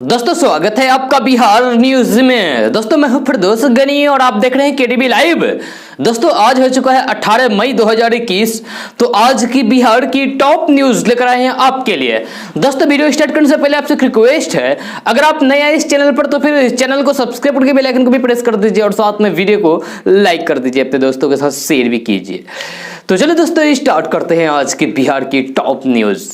दोस्तों स्वागत है आपका बिहार न्यूज में। दोस्तों मैं हूं फिरदौस गनी और आप देख रहे हैं केडीबी लाइव। दोस्तों आज हो चुका है 18 मई 2021। तो आज की बिहार की टॉप न्यूज लेकर आए हैं आपके लिए। दोस्तों वीडियो स्टार्ट करने से पहले आपसे रिक्वेस्ट है, अगर आप नए आए इस चैनल पर तो फिर इस चैनल को सब्सक्राइब करके बेल आइकन को भी प्रेस कर दीजिए और साथ में वीडियो को लाइक कर दीजिए, अपने दोस्तों के साथ शेयर भी कीजिए। तो चलो दोस्तों स्टार्ट करते हैं आज की बिहार की टॉप न्यूज।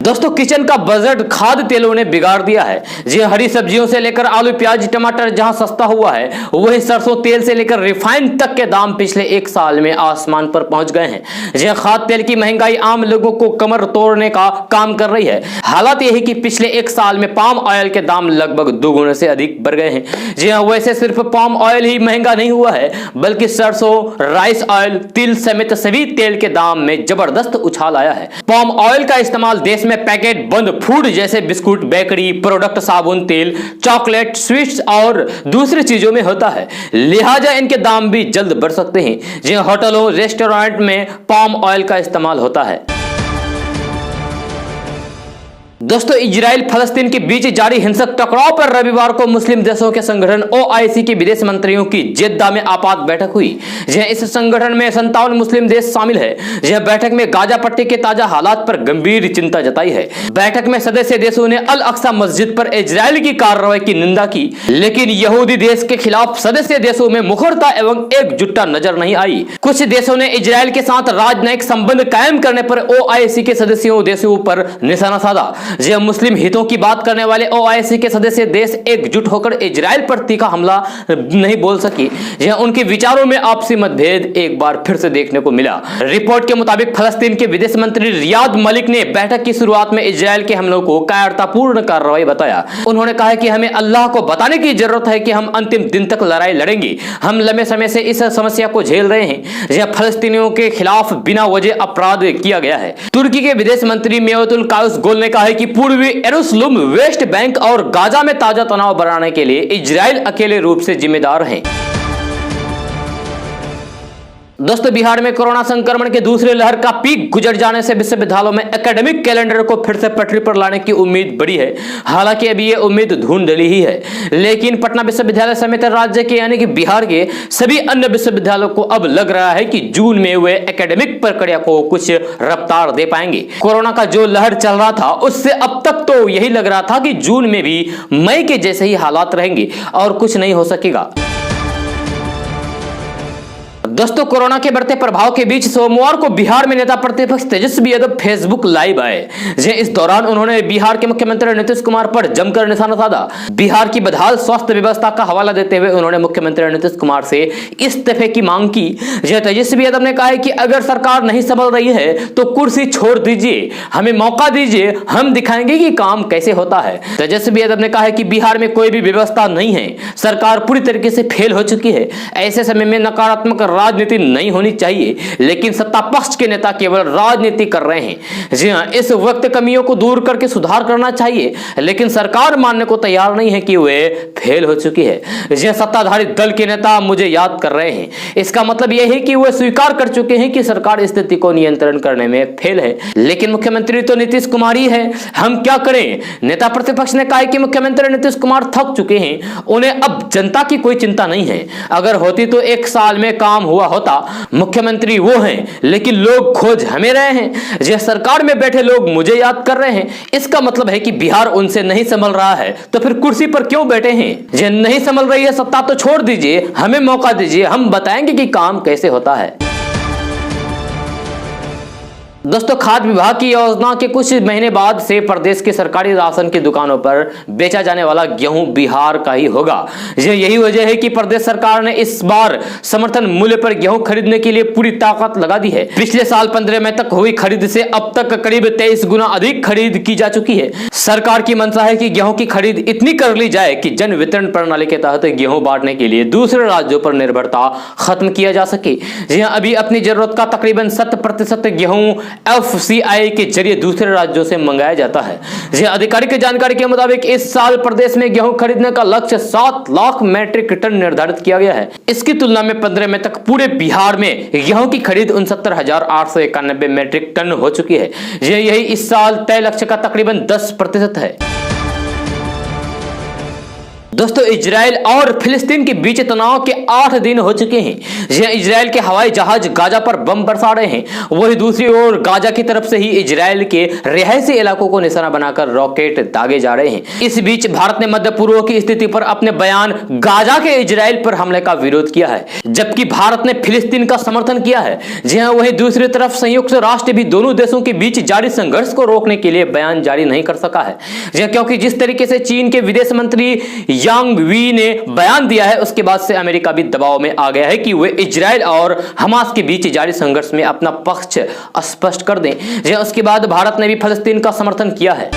दोस्तों किचन का बजट खाद्य तेलों ने बिगाड़ दिया है। जी हरी सब्जियों से लेकर आलू प्याज टमाटर जहां सस्ता हुआ है, वही सरसों तेल से लेकर रिफाइंड तक के दाम पिछले एक साल में आसमान पर पहुंच गए हैं। जी खाद्य तेल की महंगाई आम लोगों को कमर तोड़ने का काम कर रही है। हालात यह है कि पिछले एक साल में पाम ऑयल के दाम लगभग दोगुने से अधिक बढ़ गए हैं। जी हाँ, वैसे सिर्फ पाम ऑयल ही महंगा नहीं हुआ है, बल्कि सरसों, राइस ऑयल, तिल समेत सभी तेल के दाम में जबरदस्त उछाल आया है। पाम ऑयल का इस्तेमाल देश में पैकेट बंद फूड जैसे बिस्कुट, बेकरी प्रोडक्ट, साबुन, तेल, चॉकलेट, स्वीट्स और दूसरी चीजों में होता है, लिहाजा इनके दाम भी जल्द बढ़ सकते हैं। जिन होटलों रेस्टोरेंट में पाम ऑयल का इस्तेमाल होता है। दोस्तों इजराइल फलस्तीन के बीच जारी हिंसक टकराव पर रविवार को मुस्लिम देशों के संगठन ओआईसी के विदेश मंत्रियों की जेद्दा में आपात बैठक हुई। जहां इस संगठन में 57 मुस्लिम देश शामिल है। जहां बैठक में गाजा पट्टी के ताजा हालात पर गंभीर चिंता जताई है। बैठक में सदस्य देशों ने अल अक्सा मस्जिद पर इजराइल की कार्रवाई की निंदा की, लेकिन यहूदी देश के खिलाफ सदस्य देशों में मुखरता एवं एकजुटता नजर नहीं आई। कुछ देशों ने इजराइल के साथ राजनयिक संबंध कायम करने पर ओआईसी के सदस्यों देशों पर निशाना साधा। जब मुस्लिम हितों की बात करने वाले ओआईसी के सदस्य देश एकजुट होकर इजराइल पर तीखा हमला नहीं बोल सकी। यह उनके विचारों में आपसी मतभेद एक बार फिर से देखने को मिला। रिपोर्ट के मुताबिक फलस्तीन के विदेश मंत्री रियाद मलिक ने बैठक की शुरुआत में इजराइल के हमलों को कायरतापूर्ण कार्रवाई बताया। उन्होंने कहा कि हमें अल्लाह को बताने की जरूरत है कि हम अंतिम दिन तक लड़ाई लड़ेंगे। हम लंबे समय से इस समस्या को झेल रहे हैं। यह फलस्तीनियों के खिलाफ बिना वजह अपराध किया गया है। तुर्की के विदेश मंत्री मेवतुल कावुसओग्लू ने कहा कि पूर्वी यरूशलेम, वेस्ट बैंक और गाजा में ताजा तनाव बढ़ाने के लिए इजराइल अकेले रूप से जिम्मेदार है। दोस्तों बिहार में कोरोना संक्रमण के दूसरे लहर का पीक गुजर जाने से विश्वविद्यालयों में एकेडमिक कैलेंडर को फिर से पटरी पर लाने की उम्मीद बढ़ी है। हालांकि अभी ये उम्मीद धुंधली ही है, लेकिन पटना विश्वविद्यालय समेत राज्य के यानी कि बिहार के सभी अन्य विश्वविद्यालयों को अब लग रहा है कि जून में वे एकेडमिक प्रक्रिया को कुछ रफ्तार दे पाएंगे। कोरोना का जो लहर चल रहा था उससे अब तक तो यही लग रहा था कि जून में भी मई के जैसे ही हालात रहेंगे और कुछ नहीं हो सकेगा। दोस्तों कोरोना के बढ़ते प्रभाव के बीच सोमवार को बिहार में नेता प्रतिपक्ष तेजस्वी यादव फेसबुक लाइव आए। इस दौरान उन्होंने बिहार के मुख्यमंत्री नीतीश कुमार पर जमकर निशाना साधा। बिहार की बदहाल स्वास्थ्य व्यवस्था का हवाला देते हुए उन्होंने मुख्यमंत्री नीतीश कुमार से इस्तीफे की मांग की। तेजस्वी यादव ने कहा है कि अगर सरकार नहीं संभल रही है तो कुर्सी छोड़ दीजिए, हमें मौका दीजिए, हम दिखाएंगे कि काम कैसे होता है। तेजस्वी यादव ने कहा है कि बिहार में कोई भी व्यवस्था नहीं है, सरकार पूरी तरीके से फेल हो चुकी है। ऐसे समय में नकारात्मक राजनीति नहीं होनी चाहिए, लेकिन सत्ता पक्ष के नेता केवल राजनीति कर रहे हैं। जी हां, इस वक्त कमियों को दूर करके सुधार करना चाहिए, लेकिन सरकार मानने को तैयार नहीं है कि वे फेल हो चुकी है। जी हां, सत्ताधारी दल के नेता मुझे याद कर रहे हैं। इसका मतलब यह है कि वे स्वीकार कर चुके हैं कि सरकार स्थिति को नियंत्रण करने में फेल है, लेकिन मुख्यमंत्री तो नीतीश कुमार ही है, हम क्या करें। नेता प्रतिपक्ष ने कहा कि मुख्यमंत्री नीतीश कुमार थक चुके हैं, उन्हें अब जनता की कोई चिंता नहीं है। अगर होती तो एक साल में काम हुआ होता। मुख्यमंत्री वो हैं, लेकिन लोग खोज हमें रहे हैं। जो सरकार में बैठे लोग मुझे याद कर रहे हैं, इसका मतलब है कि बिहार उनसे नहीं संभल रहा है, तो फिर कुर्सी पर क्यों बैठे हैं। जो नहीं संभल रही है सत्ता तो छोड़ दीजिए, हमें मौका दीजिए, हम बताएंगे कि काम कैसे होता है। दोस्तों खाद्य विभाग की योजना के कुछ महीने बाद से प्रदेश के सरकारी राशन की दुकानों पर बेचा जाने वाला गेहूं बिहार का ही होगा। यही वजह है कि प्रदेश सरकार ने इस बार समर्थन मूल्य पर गेहूं खरीदने के लिए पूरी ताकत लगा दी है। पिछले साल 15 मई तक हुई खरीद से अब तक करीब 23 गुना अधिक खरीद की जा चुकी है। सरकार की मंशा है कि गेहूं की खरीद इतनी कर ली जाए कि जन वितरण प्रणाली के तहत गेहूं बांटने के लिए दूसरे राज्यों पर निर्भरता खत्म किया जा सके। जी हां, अभी अपनी जरूरत का तकरीबन 70% गेहूं FCI के जरिए दूसरे राज्यों से मंगाया जाता है। जी हां, आधिकारिक जानकारी के मुताबिक इस साल प्रदेश में गेहूं खरीदने का लक्ष्य 7 लाख मैट्रिक टन निर्धारित किया गया है। इसकी तुलना में 15 मई तक पूरे बिहार में गेहूं की खरीद 69,891 मैट्रिक टन हो चुकी है। यही इस साल तय लक्ष्य का तकरीबन 10% है। दोस्तों, इजराइल और फिलिस्तीन के बीच तनाव के 8 दिन हो चुके हैं। इजराइल के हवाई जहाज गाजा पर बम बरसा रहे हैं, वही दूसरी ओर गाजा की तरफ से ही इजराइल के रिहायशी इलाकों को निशाना बनाकर रॉकेट दागे जा रहे हैं। इस बीच भारत ने मध्य पूर्व की स्थिति पर अपने बयान गाजा के इजराइल पर हमले का विरोध किया है, जबकि भारत ने फिलिस्तीन का समर्थन किया है। जी हां, वही दूसरी तरफ संयुक्त राष्ट्र भी दोनों देशों के बीच जारी संघर्ष को रोकने के लिए बयान जारी नहीं कर सका है, क्योंकि जिस तरीके से चीन के विदेश मंत्री यांग वी ने बयान दिया है, उसके बाद से अमेरिका भी दबाव में आ गया है कि वे इजराइल और हमास के बीच जारी संघर्ष में अपना पक्ष स्पष्ट कर दें। उसके बाद भारत ने भी फिलिस्तीन का समर्थन किया है।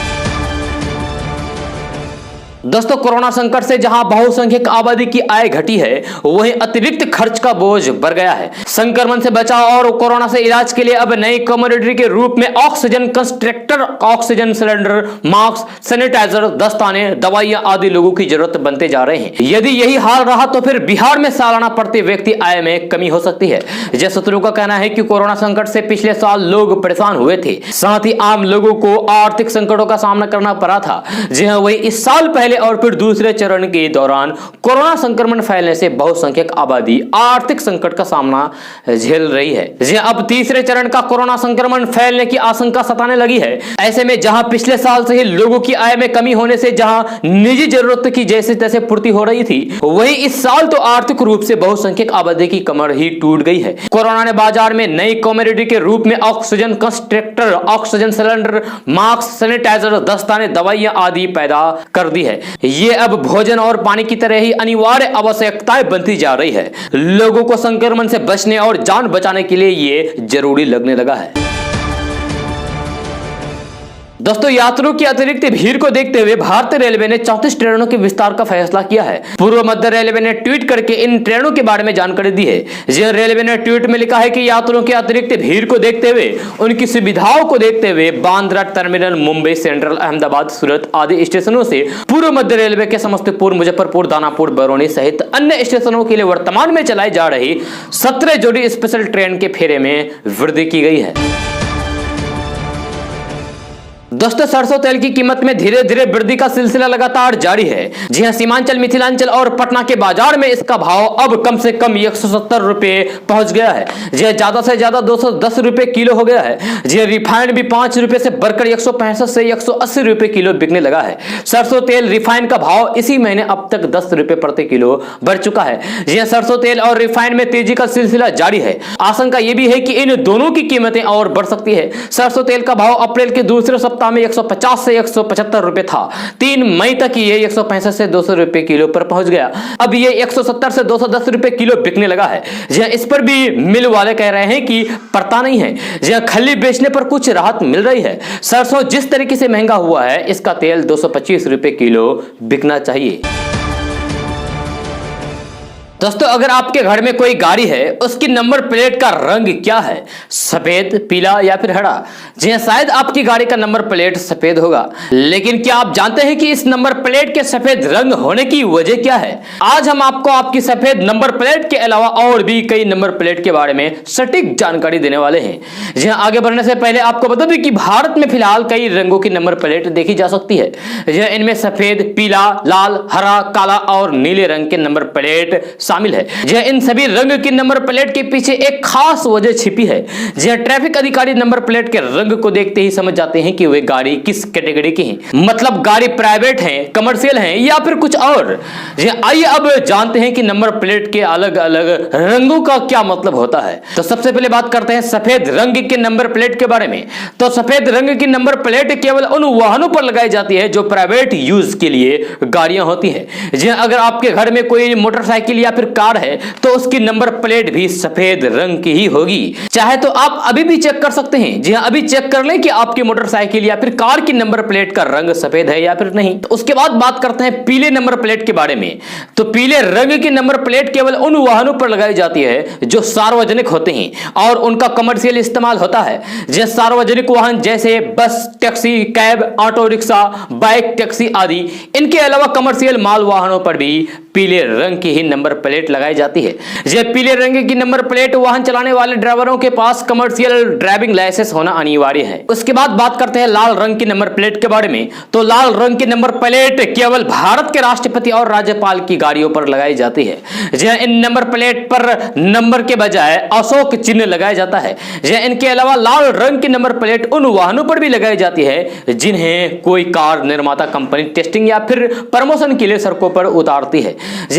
दोस्तों, कोरोना संकट से जहां बहुसंख्यक आबादी की आय घटी है, वहीं अतिरिक्त खर्च का बोझ बढ़ गया है। संक्रमण से बचाव और कोरोना से इलाज के लिए अब नई कमोडिटी के रूप में oxygen concentrator, oxygen cylinder, mask, sanitizer, दस्ताने, दवाइयां आदि लोगों की जरूरत बनते जा रहे हैं। यदि यही हाल रहा तो फिर बिहार में सालाना प्रति व्यक्ति आय में कमी हो सकती है। सूत्रों का कहना है कि कोरोना संकट से पिछले साल लोग परेशान हुए थे, साथ ही आम लोगों को आर्थिक संकटों का सामना करना पड़ा था। जी हां, वही इस साल पहले और फिर दूसरे चरण के दौरान कोरोना संक्रमण फैलने से बहुसंख्यक आबादी आर्थिक संकट का सामना झेल रही है। अब तीसरे चरण का कोरोना संक्रमण फैलने की आशंका सताने लगी है। ऐसे में जहां पिछले साल से ही लोगों की आय में कमी होने से जहां निजी जरूरत की जैसे तैसे पूर्ति हो रही थी, वही इस साल तो आर्थिक रूप से बहुसंख्यक आबादी की कमर ही टूट गई है। कोरोना ने बाजार में नई कमोडिटी के रूप में oxygen concentrator, oxygen cylinder, mask, sanitizer, दस्ताने, दवाइयां आदि पैदा कर दी है। ये अब भोजन और पानी की तरह ही अनिवार्य आवश्यकताएं बनती जा रही है। लोगों को संक्रमण से बचने और जान बचाने के लिए ये जरूरी लगने लगा है। दोस्तों, यात्रियों की अतिरिक्त भीड़ को देखते हुए भारतीय रेलवे ने 34 ट्रेनों के विस्तार का फैसला किया है। पूर्व मध्य रेलवे ने ट्वीट करके इन ट्रेनों के बारे में जानकारी दी है। रेलवे ने ट्वीट में लिखा है कि यात्रियों की अतिरिक्त भीड़ को देखते हुए, उनकी सुविधाओं को देखते हुए बांद्रा टर्मिनल, मुंबई सेंट्रल, अहमदाबाद, सूरत आदि स्टेशनों से पूर्व मध्य रेलवे के समस्तीपुर, मुजफ्फरपुर, दानापुर, बरौनी सहित अन्य स्टेशनों के लिए वर्तमान में चलाई जा रही 17 जोड़ी स्पेशल ट्रेन के फेरे में वृद्धि की गई है। दोस्तों, सरसों तेल की कीमत में धीरे धीरे वृद्धि का सिलसिला लगातार जारी है। जी हां, सीमांचल, मिथिलांचल और पटना के बाजार में इसका भाव अब कम से कम 170 रुपए पहुंच गया है। जी हां, ज्यादा से ज्यादा 210 रुपए किलो हो गया है। जी हां, रिफाइंड भी 5 रुपए से बढ़कर 165 से 180 रुपए किलो बिकने लगा है। सरसों तेल रिफाइंड का भाव इसी महीने अब तक 10 रुपए प्रति किलो बढ़ चुका है। जी हां, सरसों तेल और रिफाइंड में तेजी का सिलसिला जारी है। आशंका यह भी है कि इन दोनों की कीमतें और बढ़ सकती है। सरसों तेल का भाव अप्रैल के दूसरे सप्ताह में 150 से 175 रुपए था। 3 मई तक ये 165 से 200 रुपए किलो पर पहुंच गया। अब ये 170 से 210 रुपए किलो बिकने लगा है। इस पर भी मिल वाले कह रहे हैं कि पड़ता नहीं है। खली बेचने पर कुछ राहत मिल रही है। सरसों जिस तरीके से महंगा हुआ है, इसका तेल 225 रुपए किलो बिकना चाहिए। दोस्तों, अगर आपके घर में कोई गाड़ी है, उसकी नंबर प्लेट का रंग क्या है? सफेद, पीला या फिर हरा? जी हां, शायद आपकी गाड़ी का नंबर प्लेट सफेद होगा, लेकिन क्या आप जानते हैं कि इस नंबर प्लेट के सफेद रंग होने की वजह क्या है? आज हम आपको आपकी सफेद नंबर प्लेट के अलावा और भी कई नंबर प्लेट के बारे में सटीक जानकारी देने वाले हैं। जी हां, आगे बढ़ने से पहले आपको बता दें कि भारत में फिलहाल कई रंगों की नंबर प्लेट देखी जा सकती है। इनमें सफेद, पीला, लाल, हरा, काला और नीले रंग के नंबर प्लेट शामिल है। इन सभी रंग की नंबर प्लेट के पीछे एक खास वजह छिपी है। ट्रैफिक अधिकारी नंबर प्लेट के रंग को देखते ही समझ जाते हैं कि वे गाड़ी किस कैटेगरी की है, मतलब गाड़ी प्राइवेट है, कमर्शियल है या फिर कुछ और। आइए अब जानते हैं कि नंबर प्लेट के अलग अलग रंगों का क्या मतलब होता है। तो सबसे पहले बात करते हैं सफेद रंग के नंबर प्लेट के बारे में। तो सफेद रंग की नंबर प्लेट केवल उन वाहनों पर लगाई जाती है जो प्राइवेट यूज के लिए गाड़ियां होती है। अगर आपके घर में कोई मोटरसाइकिल या फिर कार है तो उसकी नंबर प्लेट भी सफेद रंग की ही होगी। चाहे तो आप अभी भी चेक कर सकते हैं। जी हां, अभी चेक कर लें कि आपकी मोटरसाइकिल या फिर कार की नंबर प्लेट का रंग सफेद है या फिर नहीं। तो उसके बाद बात करते हैं पीले नंबर प्लेट के बारे में। तो पीले रंग की नंबर प्लेट केवल उन वाहनों पर लगाई जाती है जो सार्वजनिक होते हैं और उनका कमर्शियल इस्तेमाल होता है। जैसे सार्वजनिक वाहन जैसे बस, taxi, cab, auto rickshaw, bike, taxi आदि। इनके अलावा कमर्शियल माल वाहनों पर भी पीले रंग की ही नंबर प्लेट लगाई जाती है। जब पीले रंग की नंबर प्लेट वाहन चलाने वाले ड्राइवरों के पास कमर्शियल ड्राइविंग लाइसेंस होना अनिवार्य है। उसके बाद बात करते हैं लाल रंग की नंबर प्लेट के बारे में। तो लाल रंग की नंबर प्लेट केवल भारत के राष्ट्रपति और राज्यपाल की गाड़ियों पर लगाई जाती है। जहां इन नंबर प्लेट पर नंबर के बजाय अशोक चिन्ह लगाया जाता है। जहां इनके अलावा लाल रंग की नंबर प्लेट उन वाहनों पर भी लगाई जाती है जिन्हें कोई कार निर्माता कंपनी टेस्टिंग या फिर प्रमोशन के लिए सड़कों पर उतारती है।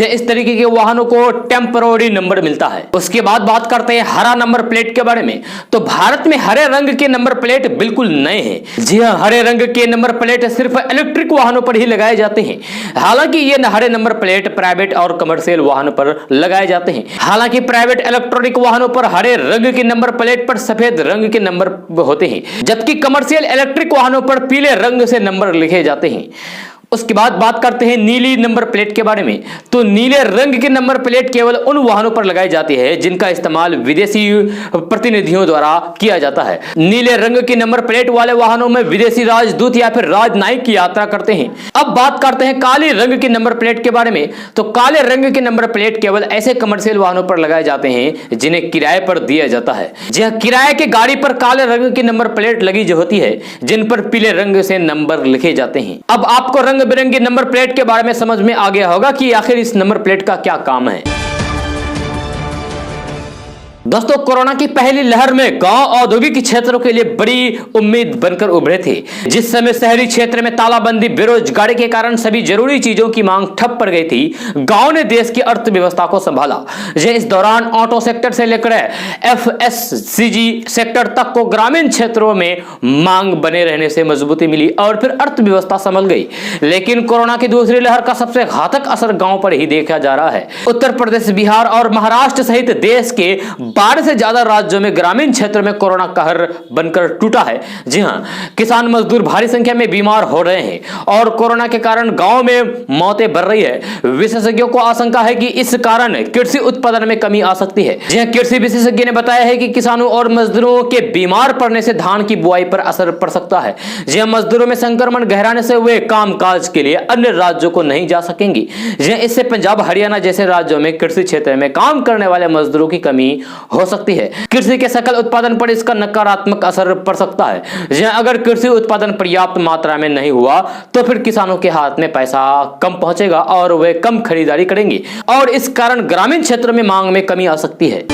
इस तरीके के वाहनों को टेम्पररी नंबर मिलता है। उसके बाद बात करते हैं हरा नंबर प्लेट के बारे में। तो भारत में हरे रंग के नंबर प्लेट बिल्कुल नए हैं। जी हां, हरे रंग के नंबर प्लेट सिर्फ इलेक्ट्रिक वाहनों पर ही लगाए जाते हैं। हालांकि ये हरे नंबर प्लेट प्राइवेट और कमर्शियल वाहनों पर लगाए जाते हैं। हालांकि प्राइवेट इलेक्ट्रॉनिक वाहनों पर हरे रंग के नंबर प्लेट पर सफेद रंग के नंबर होते हैं, जबकि कमर्शियल इलेक्ट्रिक वाहनों पर पीले रंग से नंबर लिखे जाते हैं। उसके बाद बात करते हैं नीली नंबर प्लेट के बारे में। तो नीले रंग की नंबर प्लेट केवल उन वाहनों पर लगाई जाती है जिनका इस्तेमाल विदेशी प्रतिनिधियों द्वारा किया जाता है। नीले रंग की नंबर प्लेट वाले वाहनों में विदेशी राजदूत या फिर राजनयिक की यात्रा करते हैं। अब बात करते हैं काले रंग की नंबर प्लेट के बारे में। तो काले रंग की नंबर प्लेट केवल ऐसे कमर्शियल वाहनों पर लगाए जाते हैं जिन्हें किराए पर दिया जाता है। जहां किराए के गाड़ी पर काले रंग की नंबर प्लेट लगी जो होती है, जिन पर पीले रंग से नंबर लिखे जाते हैं। अब आपको रंग बिरंगी नंबर प्लेट के बारे में समझ में आ गया होगा कि आखिर इस नंबर प्लेट का क्या काम है। दोस्तों, कोरोना की पहली लहर में गांव औद्योगिक क्षेत्रों के लिए बड़ी उम्मीद बनकर उभरे थे। जिस समय शहरी क्षेत्र में तालाबंदी, बेरोजगारी के कारण सभी जरूरी चीजों की मांग ठप पड़ गई थी, गांव ने देश की अर्थव्यवस्था को संभाला। इस दौरान ऑटो सेक्टर से लेकर एफएससीजी सेक्टर तक को ग्रामीण क्षेत्रों में मांग बने रहने से मजबूती मिली और फिर अर्थव्यवस्था संभल गई। लेकिन कोरोना की दूसरी लहर का सबसे घातक असर गांव पर ही देखा जा रहा है। उत्तर प्रदेश, बिहार और महाराष्ट्र सहित देश के 12 से ज्यादा राज्यों में ग्रामीण क्षेत्र में कोरोना कहर बनकर टूटा है। जी हां, किसान मजदूर भारी संख्या में बीमार हो रहे हैं और कोरोना के कारण गांव में मौतें बढ़ रही है। विशेषज्ञों को आशंका है कि इस कारण कृषि उत्पादन में कमी आ सकती है। जी हां, कृषि विशेषज्ञ ने बताया है कि किसानों और मजदूरों के बीमार पड़ने से धान की बुआई पर असर पड़ सकता है। जी हां, मजदूरों में संक्रमण गहराने से वे कामकाज के लिए अन्य राज्यों को नहीं जा सकेंगे। जी हां, इससे पंजाब, हरियाणा जैसे राज्यों में कृषि क्षेत्र में काम करने वाले मजदूरों की कमी हो सकती है। कृषि के सकल उत्पादन पर इसका नकारात्मक असर पड़ सकता है। अगर कृषि उत्पादन पर्याप्त मात्रा में नहीं हुआ तो फिर किसानों के हाथ में पैसा कम पहुंचेगा और वे कम खरीदारी करेंगे और इस कारण ग्रामीण क्षेत्रों में मांग में कमी आ सकती है।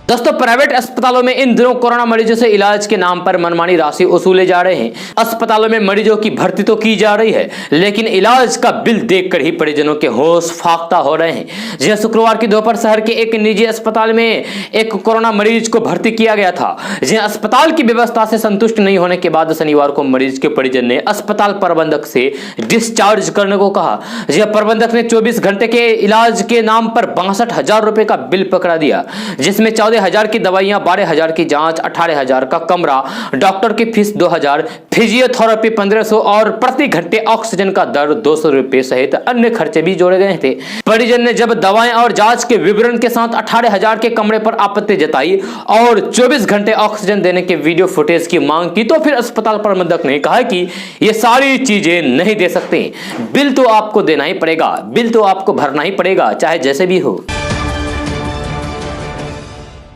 दोस्तों, प्राइवेट अस्पतालों में इन दिनों कोरोना मरीजों से इलाज के नाम पर मनमानी राशि वसूले जा रहे हैं। अस्पतालों में मरीजों की भर्ती तो की जा रही है, लेकिन इलाज का बिल देखकर ही परिजनों के होश फाख्ता हो रहे हैं। जी, शुक्रवार की दोपहर शहर के एक निजी अस्पताल में एक कोरोना मरीज को भर्ती किया गया था। जी, अस्पताल की व्यवस्था से संतुष्ट नहीं होने के बाद शनिवार को मरीज के परिजन ने अस्पताल प्रबंधक से डिस्चार्ज करने को कहा। जी, प्रबंधक ने 24 घंटे के इलाज के नाम पर 62,000 रुपए का बिल पकड़ा दिया, जिसमें 14,000 की दवाइयां, 12,000 की जांच, 18,000 का कमरा, डॉक्टर की फीस 2,000, फिजियोथेरेपी 1,500 और प्रति घंटे ऑक्सीजन का दर 200 रुपए सहित अन्य खर्चे भी जोड़े गए थे। परिजन ने जब दवाएं और जांच के विवरण के साथ 18,000 के कमरे पर आपत्ति जताई और 24 घंटे ऑक्सीजन देने के वीडियो फुटेज की मांग की तो फिर अस्पताल प्रबंधक ने कहा कि ये सारी चीजें नहीं दे सकते, बिल तो आपको देना ही पड़ेगा, बिल तो आपको भरना ही पड़ेगा, चाहे जैसे भी हो।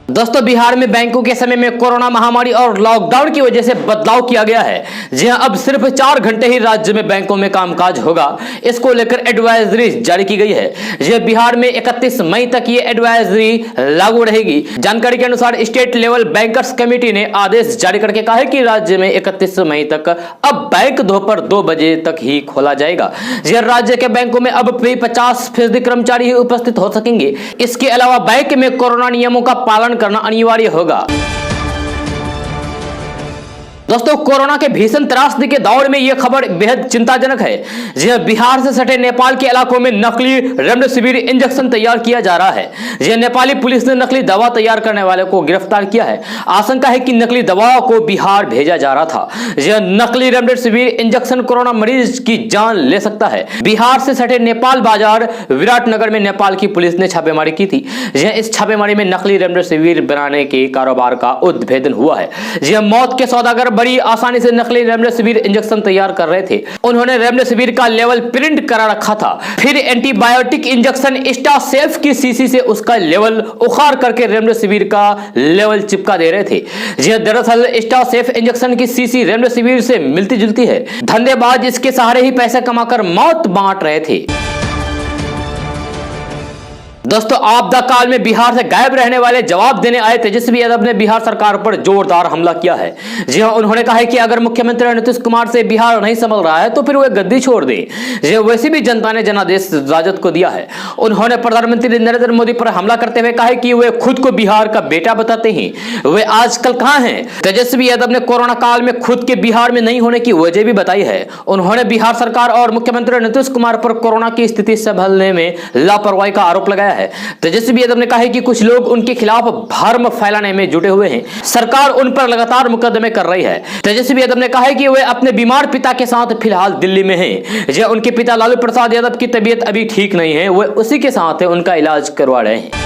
दोस्तों, बिहार में बैंकों के समय में कोरोना महामारी और लॉकडाउन की वजह से बदलाव किया गया है। जी हां, अब सिर्फ 4 घंटे ही राज्य में बैंकों में कामकाज होगा। इसको लेकर एडवाइजरी जारी की गई है। जी, बिहार में 31 मई तक ये एडवाइजरी लागू रहेगी। जानकारी के अनुसार स्टेट लेवल बैंकर्स कमेटी ने आदेश जारी करके कहा है कि राज्य में 31 मई तक अब बैंक दोपहर 2 बजे तक ही खोला जाएगा। जी, राज्य के बैंकों में अब भी 50% कर्मचारी ही उपस्थित हो सकेंगे। इसके अलावा बैंक में कोरोना नियमों का पालन करना अनिवार्य होगा। दोस्तों, कोरोना के भीषण त्रासदी के दौर में यह खबर बेहद चिंताजनक है। जी बिहार से सटे नेपाल के इलाकों में नकली रेमडेसिविर इंजेक्शन तैयार किया जा रहा है। जी नेपाली पुलिस ने नकली दवा तैयार करने वाले को गिरफ्तार किया है। आशंका है कि नकली दवाओं को बिहार भेजा जा रहा था। यह नकली रेमडेसिविर इंजेक्शन कोरोना मरीज की जान ले सकता है। बिहार से सटे नेपाल बाजार विराटनगर में नेपाल की पुलिस ने छापेमारी की थी। इस छापेमारी में नकली रेमडेसिविर बनाने के कारोबार का उद्भेदन हुआ है। यह मौत के सौदागर बड़ी आसानी से नकली रेमडेसिविर इंजेक्शन तैयार कर रहे थे। उन्होंने रेमडेसिविर का लेवल प्रिंट करा रखा था, फिर एंटीबायोटिक इंजेक्शन स्टासेफ की शीशी से उसका लेवल उखाड़ करके रेमडेसिविर का लेवल चिपका दे रहे थे। यह दरअसल स्टासेफ इंजेक्शन की शीशी रेमडेसिविर से मिलती जुलती है। धंधेबाज इसके सहारे ही पैसे कमाकर मौत बांट रहे थे। दोस्तों, आपदा काल में बिहार से गायब रहने वाले जवाब देने आए तेजस्वी यादव ने बिहार सरकार पर जोरदार हमला किया है। जी हां, उन्होंने कहा है कि अगर मुख्यमंत्री नीतीश कुमार से बिहार नहीं संभल रहा है तो फिर वे गद्दी छोड़ दें। वैसे भी जनता ने जनादेश राजद को दिया है। उन्होंने प्रधानमंत्री नरेंद्र मोदी पर हमला करते हुए कहा कि वे खुद को बिहार का बेटा बताते हैं, वे आजकल कहां हैं। तेजस्वी यादव ने कोरोना काल में खुद के बिहार में नहीं होने की वजह भी बताई है। उन्होंने बिहार सरकार और मुख्यमंत्री नीतीश कुमार पर कोरोना की स्थिति संभालने में लापरवाही का आरोप लगाया है। तेजस्वी यादव ने कहा है कि कुछ लोग उनके खिलाफ भ्रम फैलाने में जुटे हुए हैं। सरकार उन पर लगातार मुकदमे कर रही है। तेजस्वी यादव ने कहा है कि वे अपने बीमार पिता के साथ फिलहाल दिल्ली में हैं। उनके पिता लालू प्रसाद यादव की तबीयत अभी ठीक नहीं है, वे उसी के साथ उनका इलाज करवा रहे हैं।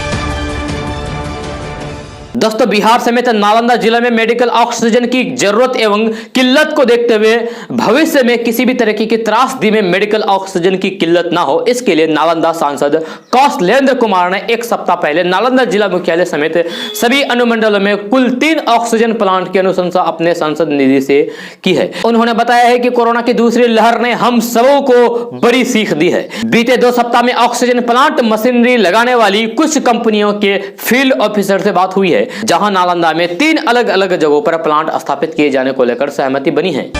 दोस्तों, बिहार समेत नालंदा जिले में मेडिकल ऑक्सीजन की जरूरत एवं किल्लत को देखते हुए भविष्य में किसी भी तरह की त्रासदी में मेडिकल ऑक्सीजन की किल्लत ना हो, इसके लिए नालंदा सांसद कौशलेंद्र कुमार ने एक सप्ताह पहले नालंदा जिला मुख्यालय समेत सभी अनुमंडलों में कुल 3 ऑक्सीजन प्लांट की अनुशंसा अपने सांसद निधि से की है। उन्होंने बताया है कि कोरोना की दूसरी लहर ने हम सबों को बड़ी सीख दी है। बीते 2 सप्ताह में ऑक्सीजन प्लांट मशीनरी लगाने वाली कुछ कंपनियों के फील्ड ऑफिसर से बात हुई है, जहां नालंदा में 3 अलग अलग जगहों पर प्लांट स्थापित किए जाने को लेकर सहमति बनी है।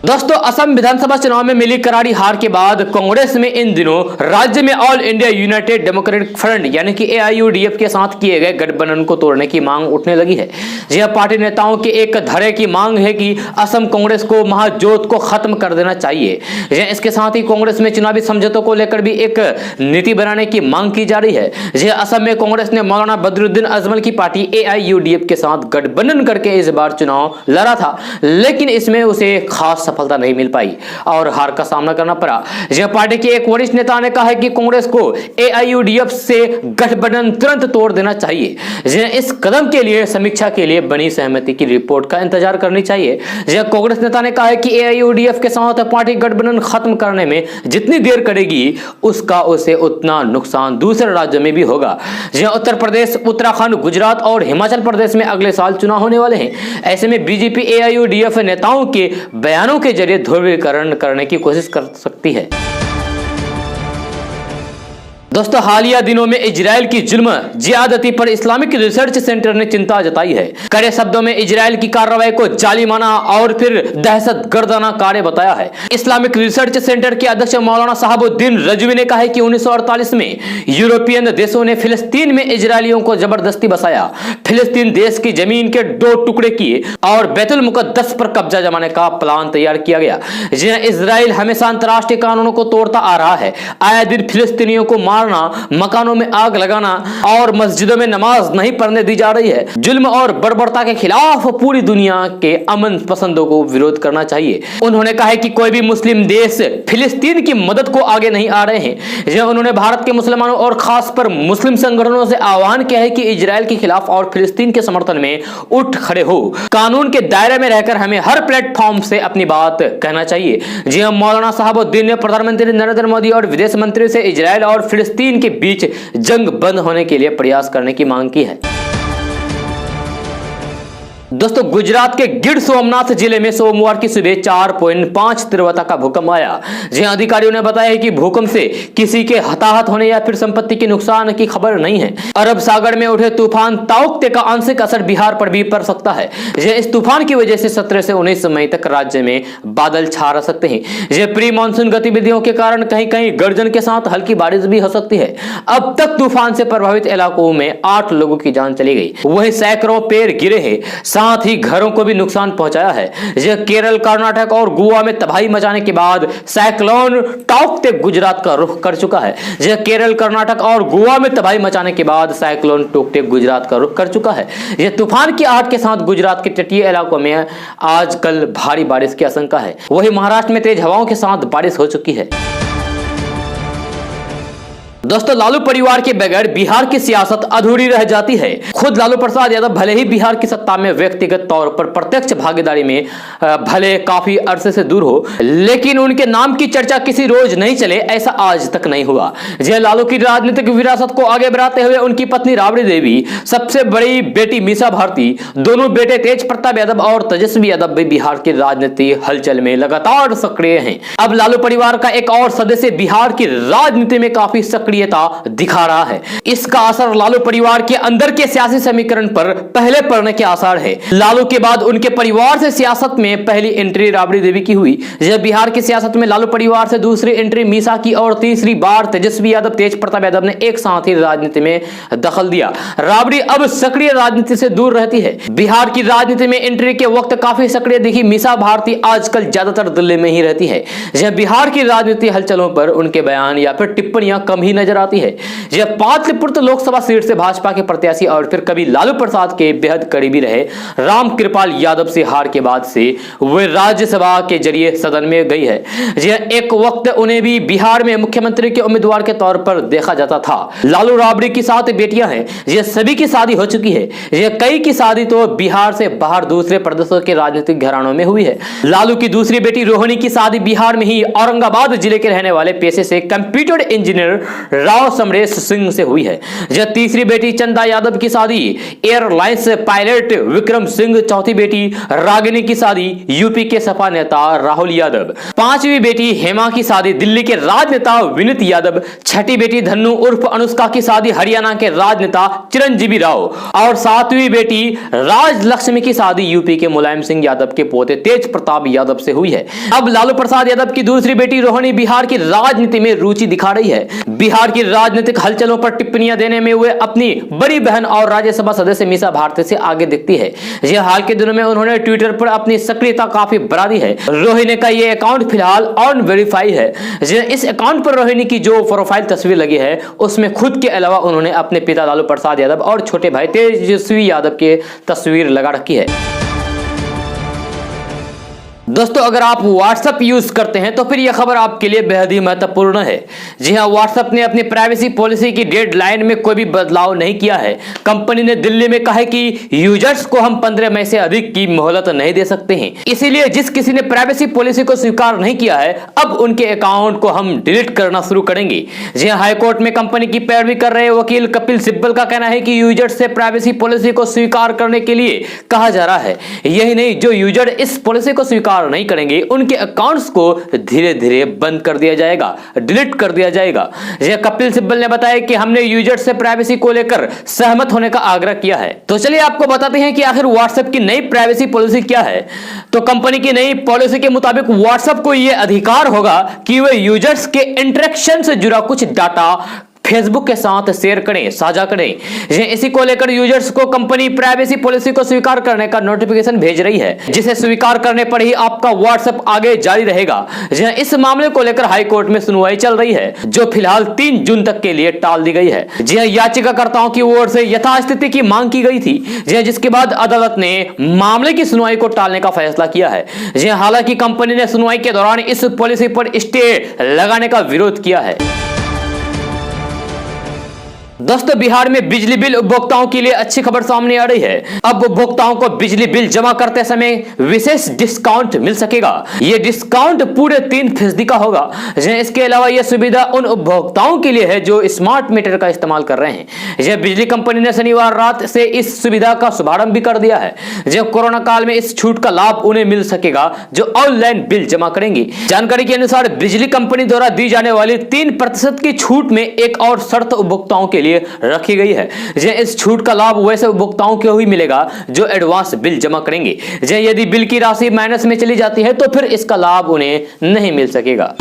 दोस्तों, असम विधानसभा चुनाव में मिली करारी हार के बाद कांग्रेस में इन दिनों राज्य में all India United democratic front यानी कि AIUDF के साथ किए गए गठबंधन को तोड़ने की मांग उठने लगी है। यह पार्टी नेताओं की एक धैर्य की मांग है कि असम कांग्रेस को महाजोत को खत्म कर देना चाहिए। इसके साथ ही कांग्रेस में चुनावी समझौतों को लेकर भी एक नीति बनाने की मांग की जा रही है। असम में कांग्रेस ने मौलाना बदरुद्दीन अजमल की पार्टी AIUDF के साथ गठबंधन करके इस बार चुनाव लड़ा था, लेकिन इसमें उसे खास सफलता नहीं मिल पाई और हार का सामना करना पड़ा। यह पार्टी के एक वरिष्ठ नेता ने कहा है कि कांग्रेस को AIUDF से गठबंधन तुरंत तोड़ देना चाहिए। इस कदम के लिए समीक्षा के लिए बनी सहमति की रिपोर्ट का इंतजार करनी चाहिए। यह कांग्रेस नेता ने कहा है कि AIUDF के साथ पार्टी गठबंधन खत्म करने में जितनी देर करेगी उसका उसे उतना नुकसान दूसरे राज्यों में भी होगा। यह उत्तर प्रदेश, उत्तराखंड, गुजरात और हिमाचल प्रदेश में अगले साल चुनाव होने वाले हैं। ऐसे में बीजेपी AIUDF नेताओं के बयानों के जरिए ध्रुवीकरण करने की कोशिश कर सकती है। दोस्तों, हालिया दिनों में इजराइल की जुल्म ज्यादती पर इस्लामिक रिसर्च सेंटर ने चिंता जताई है। कड़े शब्दों में इजराइल की कार्रवाई को जालिमाना और फिर दहशतगर्दाना कार्य बताया है। इस्लामिक रिसर्च सेंटर के अध्यक्ष मौलाना साहबुद्दीन रजवी ने कहा है कि 1948 में यूरोपियन देशों ने फिलिस्तीन में इजरायलियों को जबरदस्ती बसाया, फिलिस्तीन देश की जमीन के 2 टुकड़े किए और बैतुल मुकद्दस पर कब्जा जमाने का प्लान तैयार किया गया। इजराइल हमेशा अंतर्राष्ट्रीय कानूनों को तोड़ता आ रहा है। आए दिन फिलिस्तीनियों को मारना, मकानों में आग लगाना और मस्जिदों में नमाज नहीं पढ़ने दी जा रही है। जुल्म और बर्बरता के खिलाफ पूरी दुनिया के अमन पसंदों को विरोध करना चाहिए। उन्होंने कहा है कि कोई भी मुस्लिम देश फिलिस्तीन की मदद को आगे नहीं आ रहे हैं। उन्होंने भारत के मुसलमानों और खास पर मुस्लिम संगठनों से आह्वान किया है कि इजराइल के खिलाफ और फिलिस्तीन के समर्थन में उठ खड़े हो। कानून के दायरे में रहकर हमें हर प्लेटफॉर्म से अपनी बात कहना चाहिए। जी हां, मौलाना साहबुद्दीन ने प्रधानमंत्री नरेंद्र मोदी और विदेश मंत्री से इजराइल और फिलिस्तीन के बीच जंग बंद होने के लिए प्रयास करने की मांग की है। दोस्तों, गुजरात के गिर सोमनाथ जिले में सोमवार की सुबह 4.5 तीव्रता का भूकंप आया। जिन अधिकारियों ने बताया कि भूकंप से किसी के हताहत होने या फिर संपत्ति के नुकसान की खबर नहीं है। अरब सागर में उठे तूफान ताउक्ते का आंशिक असर बिहार पर भी पड़ सकता है। इस तूफान की वजह से 17 से 19 मई तक राज्य में बादल छा रह सकते हैं। यह प्री मानसून गतिविधियों के कारण कहीं कहीं गर्जन के साथ हल्की बारिश भी हो सकती है। अब तक तूफान से प्रभावित इलाकों में 8 लोगों की जान चली गई, वहीं सैकड़ों पेड़ गिरे हैं। साथ ही घरों को भी नुकसान पहुंचाया है। यह केरल, कर्नाटक और गोवा में तबाही मचाने के बाद साइक्लोन टोकते गुजरात का रुख कर चुका है। यह केरल, कर्नाटक और गोवा में तबाही मचाने के बाद साइक्लोन टोकते गुजरात का रुख कर चुका है। यह तूफान की आहट के साथ गुजरात के तटीय इलाकों में आजकल भारी बारिश की आशंका है। वहीं महाराष्ट्र में तेज हवाओं के साथ बारिश हो चुकी है। दोस्तों, लालू परिवार के बगैर बिहार की सियासत अधूरी रह जाती है। खुद लालू प्रसाद यादव भले ही बिहार की सत्ता में व्यक्तिगत तौर पर प्रत्यक्ष भागीदारी में भले काफी अरसे से दूर हो, लेकिन उनके नाम की चर्चा किसी रोज नहीं चले, ऐसा आज तक नहीं हुआ। जय लालू की राजनीतिक विरासत को आगे बढ़ाते हुए उनकी पत्नी राबड़ी देवी, सबसे बड़ी बेटी मीसा भारती, दोनों बेटे तेज प्रताप यादव और तेजस्वी यादव भी बिहार की राजनीति हलचल में लगातार सक्रिय हैं। अब लालू परिवार का एक और सदस्य बिहार की राजनीति में काफी सक्रियता दिखा रहा है। इसका असर लालू परिवार के अंदर के सियासी समीकरण पर पहले पड़ने के आसार है। लालू के बाद उनके परिवार से सियासत में पहली एंट्री राबड़ी देवी की हुई। जब बिहार की सियासत में लालू परिवार से दूसरी एंट्री मीसा की और तीसरी बार तेजस्वी यादव, तेज प्रताप यादव ने एक साथ ही राजनीति में दखल दिया। राबड़ी अब सक्रिय राजनीति से दूर रहती है। बिहार की राजनीति में एंट्री के वक्त काफी सक्रिय दिखी मीसा भारती आजकल ज्यादातर दिल्ली में ही रहती है। जब बिहार की राजनीति हलचलों पर उनके बयान या फिर टिप्पणियां कम ही नजर आती है। यह पाटलिपुत्र लोकसभा सीट से भाजपा के प्रत्याशी और फिर कभी लालू प्रसाद के बेहद करीबी रहे राम कृपाल यादव से हार के बाद से वे राज्यसभा के जरिए सदन में गई है। यह एक वक्त उन्हें भी बिहार में मुख्यमंत्री के उम्मीदवार के तौर पर देखा जाता था। लालू राबड़ी की 7 बेटियां हैं। यह सभी की शादी हो चुकी है। यह कई की शादी तो बिहार से बाहर दूसरे प्रदेशों के राजनीतिक घरानों में हुई है। लालू की दूसरी बेटी रोहिणी की शादी बिहार में ही औरंगाबाद जिले के रहने वाले पेशे से कंप्यूटर इंजीनियर राव समरेश सिंह से हुई है। जब तीसरी बेटी चंदा यादव की शादी एयरलाइंस पायलट विक्रम सिंह, चौथी बेटी रागिनी की शादी यूपी के सपा नेता राहुल यादव, पांचवी बेटी हेमा की शादी दिल्ली के राजनेता विनीत यादव, छठी बेटी धन्नू उर्फ अनुष्का की शादी हरियाणा के राजनेता चिरंजीवी राव और सातवीं बेटी राज लक्ष्मी की शादी यूपी के मुलायम सिंह यादव के पोते तेज प्रताप यादव से हुई है। अब लालू प्रसाद यादव की दूसरी बेटी रोहिणी बिहार की राजनीति में रुचि दिखा रही है। बिहार की राजनीतिक हलचलों पर टिप्पणियां देने में वे अपनी बड़ी बहन और राज्यसभा सदस्य मीसा भारती से आगे दिखती है। यह हाल के दिनों में उन्होंने ट्विटर पर अपनी सक्रियता काफी बढ़ा दी है। रोहिणी का यह अकाउंट फिलहाल ऑन वेरीफाई है। इस अकाउंट पर रोहिणी की जो प्रोफाइल तस्वीर लगी है उसमें खुद के अलावा उन्होंने अपने पिता लालू प्रसाद यादव और छोटे भाई तेजस्वी यादव की तस्वीर लगा रखी है। दोस्तों, अगर आप WhatsApp यूज करते हैं तो फिर यह खबर आपके लिए बेहद ही महत्वपूर्ण है। जी हां, WhatsApp ने अपनी प्राइवेसी पॉलिसी की डेडलाइन में कोई भी बदलाव नहीं किया है। कंपनी ने दिल्ली में कहा है कि यूजर्स को हम 15 मई से अधिक की मोहलत नहीं दे सकते हैं। इसीलिए जिस किसी ने प्राइवेसी पॉलिसी को स्वीकार नहीं किया है, अब उनके अकाउंट को हम डिलीट करना शुरू करेंगे। जी हां, हाईकोर्ट में कंपनी की पैरवी कर रहे वकील कपिल सिब्बल का कहना है कि यूजर्स से प्राइवेसी पॉलिसी को स्वीकार करने के लिए कहा जा रहा है। यही नहीं, जो यूजर इस पॉलिसी को स्वीकार नहीं करेंगे उनके अकाउंट्स को धीरे धीरे बंद कर दिया जाएगा, डिलीट कर दिया जाएगा। यह कपिल सिब्बल ने बताया कि हमने यूजर्स से प्राइवेसी को लेकर सहमत होने का आग्रह किया है। तो चलिए आपको बताते हैं कि आखिर व्हाट्सएप की नई प्राइवेसी पॉलिसी क्या है। तो कंपनी की नई पॉलिसी के मुताबिक व्हाट्सएप को यह अधिकार होगा कि वह यूजर्स के इंटरेक्शन से जुड़ा कुछ डाटा फेसबुक के साथ शेयर करें, साझा करें। इसी को लेकर यूजर्स को कंपनी प्राइवेसी पॉलिसी को स्वीकार करने का नोटिफिकेशन भेज रही है, जिसे स्वीकार करने पर ही आपका व्हाट्सएप आगे जारी रहेगा। इस मामले को लेकर हाई कोर्ट में सुनवाई चल रही है, जो फिलहाल 3 जून तक के लिए टाल दी गई है। याचिकाकर्ताओं की ओर से यथास्थिति की मांग की गई थी, जिसके बाद अदालत ने मामले की सुनवाई को टालने का फैसला किया है। हालांकि कंपनी ने सुनवाई के दौरान इस पॉलिसी पर स्टे लगाने का विरोध किया है। दोस्तों, बिहार में बिजली बिल उपभोक्ताओं के लिए अच्छी खबर सामने आ रही है। अब उपभोक्ताओं को बिजली बिल जमा करते समय विशेष डिस्काउंट मिल सकेगा। यह डिस्काउंट पूरे 3% का होगा। इसके अलावा यह सुविधा उन उपभोक्ताओं के लिए है जो स्मार्ट मीटर का इस्तेमाल कर रहे हैं। यह बिजली कंपनी ने शनिवार रात से इस सुविधा का शुभारंभ भी कर दिया है। जब कोरोना काल में इस छूट का लाभ उन्हें मिल सकेगा जो ऑनलाइन बिल जमा करेंगे। जानकारी के अनुसार बिजली कंपनी द्वारा दी जाने वाली 3% की छूट में एक और शर्त उपभोक्ताओं के लिए रखी गई है। इस छूट का लाभ वैसे उपभोक्ताओं को ही मिलेगा जो एडवांस बिल जमा करेंगे। यदि बिल की राशि माइनस में चली जाती है तो फिर इसका लाभ उन्हें नहीं मिल सकेगा।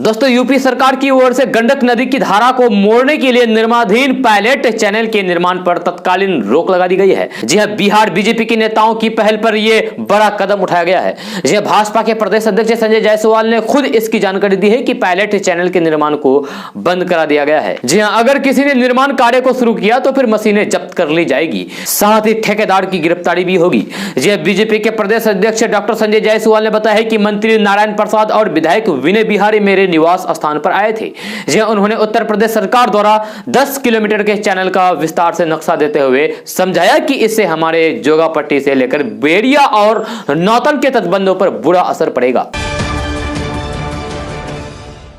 दोस्तों यूपी सरकार की ओर से गंडक नदी की धारा को मोड़ने के लिए निर्माणाधीन पायलट चैनल के निर्माण पर तत्कालीन रोक लगा दी गई है। जी हां, बिहार बीजेपी के नेताओं की पहल पर यह बड़ा कदम उठाया गया है। जी हां, भाजपा के प्रदेश अध्यक्ष संजय जायसवाल ने खुद इसकी जानकारी दी है कि पायलट चैनल के निर्माण को बंद करा दिया गया है। जी हां, अगर किसी ने निर्माण कार्य को शुरू किया तो फिर मशीनें जब्त कर ली जाएगी, साथ ही ठेकेदार की गिरफ्तारी भी होगी। जी हां, बीजेपी के प्रदेश अध्यक्ष डॉक्टर संजय जायसवाल ने बताया है कि मंत्री नारायण प्रसाद और विधायक विनय बिहारी मेरे निवास स्थान पर आए थे। जहां उन्होंने उत्तर प्रदेश सरकार द्वारा 10 किलोमीटर के चैनल का विस्तार से नक्शा देते हुए समझाया कि इससे हमारे जोगापट्टी से लेकर बेड़िया और नौतन के तटबंधों पर बुरा असर पड़ेगा।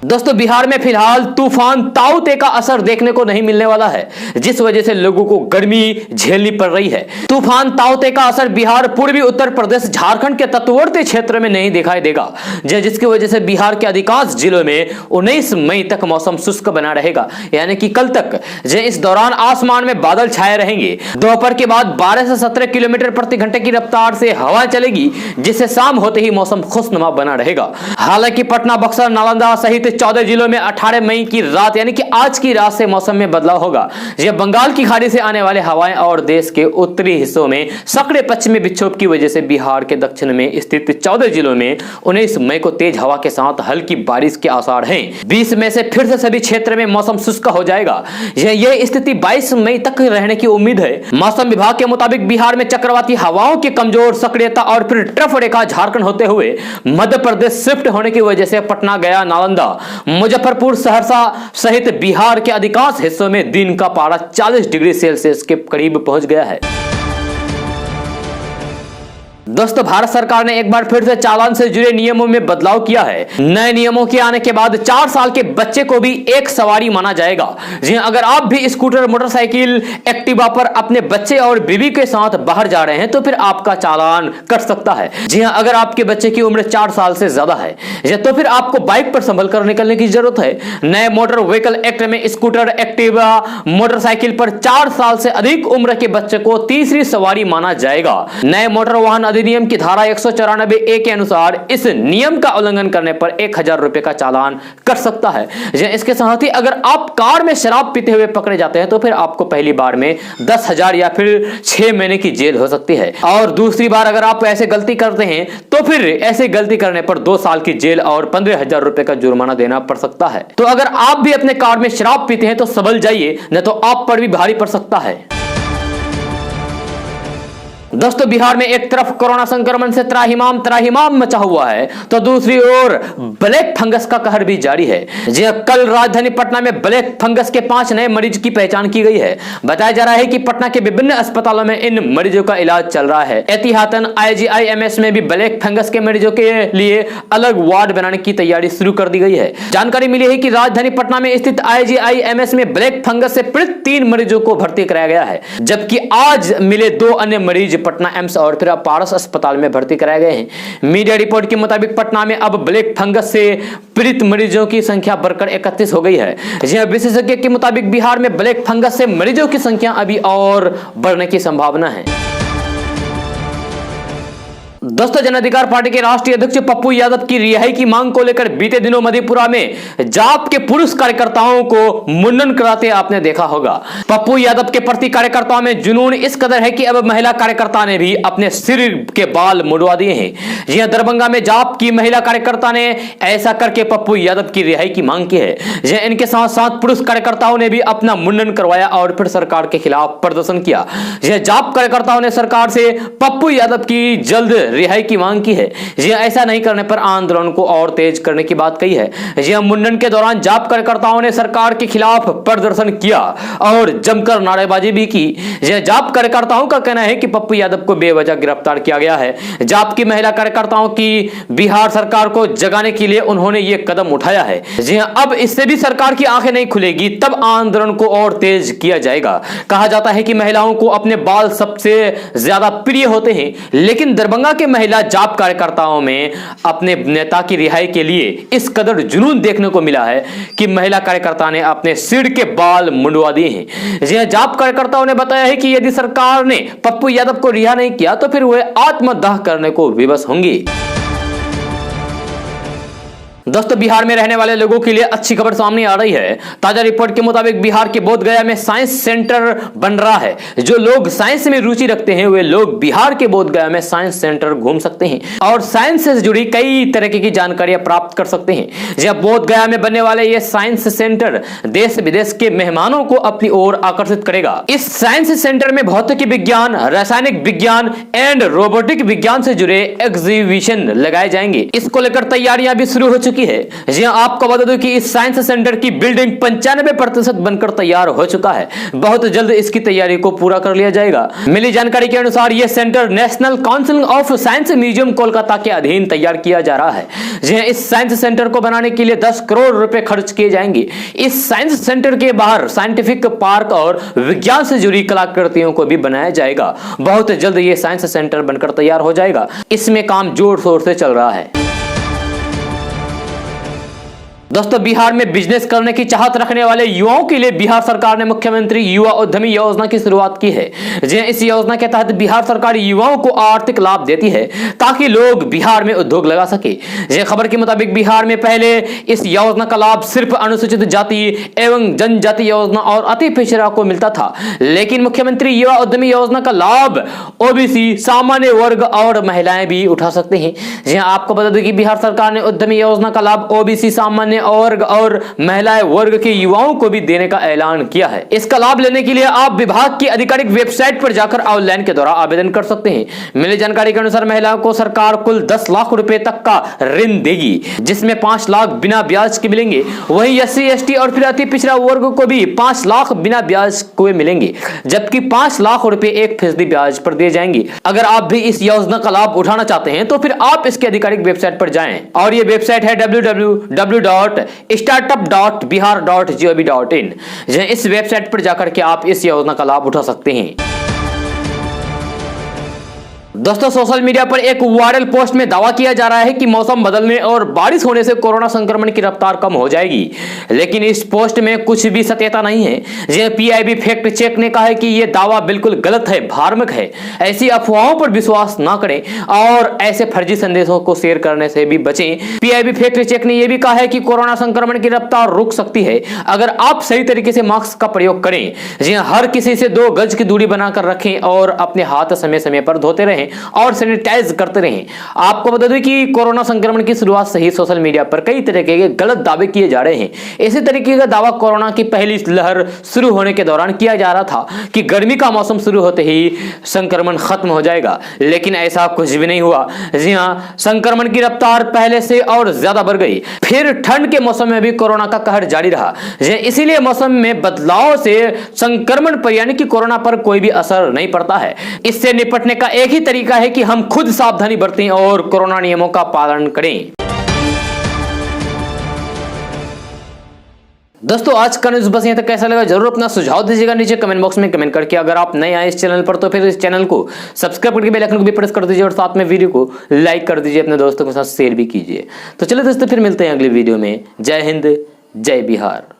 दोस्तों बिहार में फिलहाल तूफान ताऊ-ते का असर देखने को नहीं मिलने वाला है, जिस वजह से लोगों को गर्मी झेलनी पड़ रही है। तूफान ताऊ-ते का असर बिहार, पूर्वी उत्तर प्रदेश, झारखंड के तटवर्ती क्षेत्र में नहीं दिखाई देगा, जिसकी वजह से बिहार के अधिकांश जिलों में 19 मई तक मौसम शुष्क बना रहेगा, यानी कि कल तक। इस दौरान आसमान में बादल छाए रहेंगे। दोपहर के बाद 12 से 17 किलोमीटर प्रति घंटे की रफ्तार से हवा चलेगी, जिससे शाम होते ही मौसम खुशनुमा बना रहेगा। हालांकि पटना, बक्सर, नालंदा सहित 14 जिलों में 18 मई की रात यानी कि आज की रात से मौसम में बदलाव होगा। यह बंगाल की खाड़ी से आने वाले हवाएं और देश के उत्तरी हिस्सों में सक्रिय पश्चिमी विक्षोभ की वजह से बिहार के दक्षिण में स्थित 14 जिलों में 19 मई को तेज हवा के साथ हल्की बारिश के आसार हैं। 20 मई से फिर से सभी क्षेत्र में मौसम शुष्क हो जाएगा। यह स्थिति 22 मई तक रहने की उम्मीद है। मौसम विभाग के मुताबिक बिहार में चक्रवाती हवाओं की कमजोर सक्रियता और फिर ट्रफ रेखा झारखंड होते हुए मध्य प्रदेश शिफ्ट होने की वजह से पटना, गया, नालंदा, मुजफ्फरपुर, सहरसा सहित बिहार के अधिकांश हिस्सों में दिन का पारा 40 डिग्री सेल्सियस के करीब पहुंच गया है। दोस्तों भारत सरकार ने एक बार फिर से चालान से जुड़े नियमों में बदलाव किया है। नए नियमों के आने के बाद 4 साल के बच्चे को भी एक सवारी माना जाएगा। जी अगर आप भी स्कूटर, मोटरसाइकिल, एक्टिवा पर अपने बच्चे और बीवी के साथ बाहर जा रहे हैं तो फिर आपका चालान कट सकता है। जी हां, अगर आपके बच्चे की उम्र 4 साल से ज्यादा है तो फिर आपको बाइक पर संभल कर निकलने की जरूरत है। नए मोटर व्हीकल एक्ट में स्कूटर, एक्टिवा, मोटरसाइकिल पर 4 साल से अधिक उम्र के बच्चे को तीसरी सवारी माना जाएगा। नए मोटर वाहन अधिनियम की धारा 194A के अनुसार इस नियम का उल्लंघन करने पर 1000 रुपए का चालान कट सकता है। इसके साथ ही अगर आप कार में शराब पीते हुए पकड़े जाते हैं तो फिर आपको पहली बार में 10,000 या फिर 6 महीने की जेल हो सकती है, और दूसरी बार अगर आप ऐसे गलती करते हैं तो फिर ऐसे गलती करने पर 2 साल की जेल और 15,000 रुपए का जुर्माना देना पड़ सकता है। तो अगर आप भी अपने कार में शराब पीते हैं तो संभल जाइए, नहीं तो आप पर भी भारी पड़ सकता है। दोस्तों बिहार में एक तरफ कोरोना संक्रमण से त्राहिमाम मचा हुआ है तो दूसरी ओर ब्लैक फंगस का कहर भी जारी है। जी कल राजधानी पटना में ब्लैक फंगस के 5 नए मरीज की पहचान की गई है। बताया जा रहा है कि पटना के विभिन्न अस्पतालों में इन मरीजों का इलाज चल रहा है। एहतियातन IGIMS में भी ब्लैक फंगस के मरीजों के लिए अलग वार्ड बनाने की तैयारी शुरू कर दी गई है। जानकारी मिली है कि राजधानी पटना में स्थित IGIMS में ब्लैक फंगस से पीड़ित 3 मरीजों को भर्ती कराया गया है, जबकि आज मिले 2 अन्य मरीज पटना एम्स और फिर पारस अस्पताल में भर्ती कराए गए हैं। मीडिया रिपोर्ट के मुताबिक पटना में अब ब्लैक फंगस से पीड़ित मरीजों की संख्या बढ़कर 31 हो गई है। विशेषज्ञ के मुताबिक बिहार में ब्लैक फंगस से मरीजों की संख्या अभी और बढ़ने की संभावना है। दोस्तों जन अधिकार पार्टी के राष्ट्रीय अध्यक्ष पप्पू यादव की रिहाई की मांग को लेकर बीते दिनों मधेपुरा में जाप के पुरुष कार्यकर्ताओं को मुंडन कराते आपने देखा होगा। पप्पू यादव के प्रति कार्यकर्ताओं में जुनून इस कदर है कि अब महिला कार्यकर्ता ने भी अपने सिर के बाल मुड़वा दिए हैं। जी दरभंगा में जाप की महिला कार्यकर्ता ने ऐसा करके पप्पू यादव की रिहाई की मांग की है। इनके साथ साथ पुरुष कार्यकर्ताओं ने भी अपना मुंडन करवाया और फिर सरकार के खिलाफ प्रदर्शन किया। जाप कार्यकर्ताओं ने सरकार से पप्पू यादव की जल्द रिहाई की मांग की है। जी ऐसा नहीं करने पर आंदोलन को और तेज करने की बात कही है। जी मुंडन के दौरान जाप कार्यकर्ताओं ने सरकार के खिलाफ प्रदर्शन किया और जमकर नारेबाजी भी की। जाप कार्यकर्ताओं का कहना है कि पप्पू यादव को बेवजह गिरफ्तार किया गया है। जाप की महिला कार्यकर्ताओं की बिहार सरकार को जगाने के लिए उन्होंने यह कदम उठाया है। जी अब इससे भी सरकार की आंखें नहीं खुलेगी, तब आंदोलन को और तेज किया जाएगा। कहा जाता है कि महिलाओं को अपने बाल सबसे ज्यादा प्रिय होते हैं, लेकिन दरभंगा के महिला जाप कार्यकर्ताओं में अपने नेता की रिहाई के लिए इस कदर जुनून देखने को मिला है कि महिला कार्यकर्ता ने अपने सिर के बाल मुंडवा दिए हैं। जाप कार्यकर्ताओं ने बताया है कि यदि सरकार ने पप्पू यादव को रिहा नहीं किया तो फिर वे आत्मदाह करने को विवश होंगी। दोस्तों, बिहार में रहने वाले लोगों के लिए अच्छी खबर सामने आ रही है। ताजा रिपोर्ट के मुताबिक बिहार के बोधगया में साइंस सेंटर बन रहा है। जो लोग साइंस में रुचि रखते हैं वे लोग बिहार के बोधगया में साइंस सेंटर घूम सकते हैं और साइंस से जुड़ी कई तरह की जानकारियां प्राप्त कर सकते हैं। जब बोधगया में बनने वाले ये साइंस सेंटर देश विदेश के मेहमानों को अपनी ओर आकर्षित करेगा। इस साइंस सेंटर में भौतिकी विज्ञान, रासायनिक विज्ञान एंड रोबोटिक विज्ञान से जुड़े एग्जीबिशन लगाए जाएंगे। इसको लेकर तैयारियां भी शुरू हो चुकी है। जी हां, आपको बता दूं कि इस साइंस सेंटर की बिल्डिंग 95% बनकर तैयार हो चुका है। बहुत जल्द इसकी तैयारी को पूरा कर लिया जाएगा। मिली जानकारी के अनुसार यह centre national council of science museum Kolkata के अधीन तैयार किया जा रहा है। जी हां, इस साइंस सेंटर को बनाने के लिए 10 करोड़ रुपए खर्च किए जाएंगे। इस साइंस सेंटर के बाहर साइंटिफिक पार्क और विज्ञान से जुड़ी कलाकृतियों को भी बनाया जाएगा। बहुत जल्द यह साइंस सेंटर बनकर तैयार हो जाएगा। इसमें काम जोर शोर से चल रहा है। दोस्तों, बिहार में बिजनेस करने की चाहत रखने वाले युवाओं के लिए बिहार सरकार ने मुख्यमंत्री युवा उद्यमी योजना की शुरुआत की है। इस योजना के तहत बिहार सरकार युवाओं को आर्थिक लाभ देती है ताकि लोग बिहार में उद्योग लगा सके। खबर के मुताबिक बिहार में पहले इस योजना का लाभ सिर्फ अनुसूचित जाति एवं जनजाति योजना और अति पिछड़ा को मिलता था, लेकिन मुख्यमंत्री युवा उद्यमी योजना का लाभ ओबीसी, सामान्य वर्ग और महिलाएं भी उठा सकते हैं। आपको बता दें कि बिहार सरकार ने उद्यमी योजना का लाभ ओबीसी, सामान्य वर्ग और महिला वर्ग के युवाओं को भी देने का ऐलान किया है। इसका लाभ लेने के लिए आप विभाग की आधिकारिक वेबसाइट पर जाकर ऑनलाइन के द्वारा आवेदन कर सकते हैं। मिली जानकारी के अनुसार महिलाओं को सरकार कुल 10 लाख रुपए तक का ऋण देगी, जिसमें 5 लाख बिना ब्याज के मिलेंगे। वहीं एससी, एसटी और फिर अति पिछड़ा वर्ग को भी 5 लाख बिना ब्याज के मिलेंगे, जबकि 5 लाख रुपए 1% ब्याज पर दिए जाएंगे। अगर आप भी इस योजना का लाभ उठाना चाहते हैं तो फिर आप इसकी आधिकारिक वेबसाइट पर जाएं और ये वेबसाइट है www.startup.bihar.gov.in। इस वेबसाइट पर जाकर के आप इस योजना का लाभ उठा सकते हैं। दोस्तों, सोशल मीडिया पर एक वायरल पोस्ट में दावा किया जा रहा है कि मौसम बदलने और बारिश होने से कोरोना संक्रमण की रफ्तार कम हो जाएगी, लेकिन इस पोस्ट में कुछ भी सत्यता नहीं है। पीआईबी फैक्ट चेक ने कहा है कि यह दावा बिल्कुल गलत है, भ्रामक है। ऐसी अफवाहों पर विश्वास ना करें और ऐसे फर्जी संदेशों को शेयर करने से भी बचें। पीआईबी फैक्ट चेक ने यह भी कहा है कि कोरोना संक्रमण की रफ्तार रुक सकती है अगर आप सही तरीके से मास्क का प्रयोग करें। हर किसी से 2 गज की दूरी बनाकर रखें और अपने हाथ समय समय पर धोते रहें और सैनिटाइज करते रहें। आपको बता दें कि कोरोना संक्रमण की शुरुआत से ही सोशल मीडिया पर कई तरह के गलत दावे किए जा रहे हैं। इसी तरीके का दावा कोरोना की पहली लहर शुरू होने के दौरान किया जा रहा था कि गर्मी का मौसम शुरू होते ही संक्रमण खत्म हो जाएगा, लेकिन ऐसा कुछ भी नहीं हुआ। जी हां, संक्रमण की रफ्तार पहले से और ज्यादा बढ़ गई। फिर ठंड के मौसम में भी कोरोना का कहर जारी रहा। इसीलिए मौसम में बदलाव से संक्रमण पर यानी कि कोरोना पर कोई भी असर नहीं पड़ता है। इससे निपटने का एक ही तरीका है कि हम खुद सावधानी बरतें और कोरोना नियमों का पालन करें। दोस्तों, आज का न्यूज़ बस यहां तक। कैसा लगा जरूर अपना सुझाव दीजिएगा नीचे कमेंट बॉक्स में कमेंट करके। अगर आप नए आए इस चैनल पर तो फिर इस चैनल को सब्सक्राइब करके बेल आइकन को भी प्रेस कर दीजिए और साथ में वीडियो को लाइक कर दीजिए, अपने दोस्तों के साथ शेयर भी कीजिए। तो चलिए दोस्तों, फिर मिलते हैं अगली वीडियो में। जय हिंद, जय बिहार।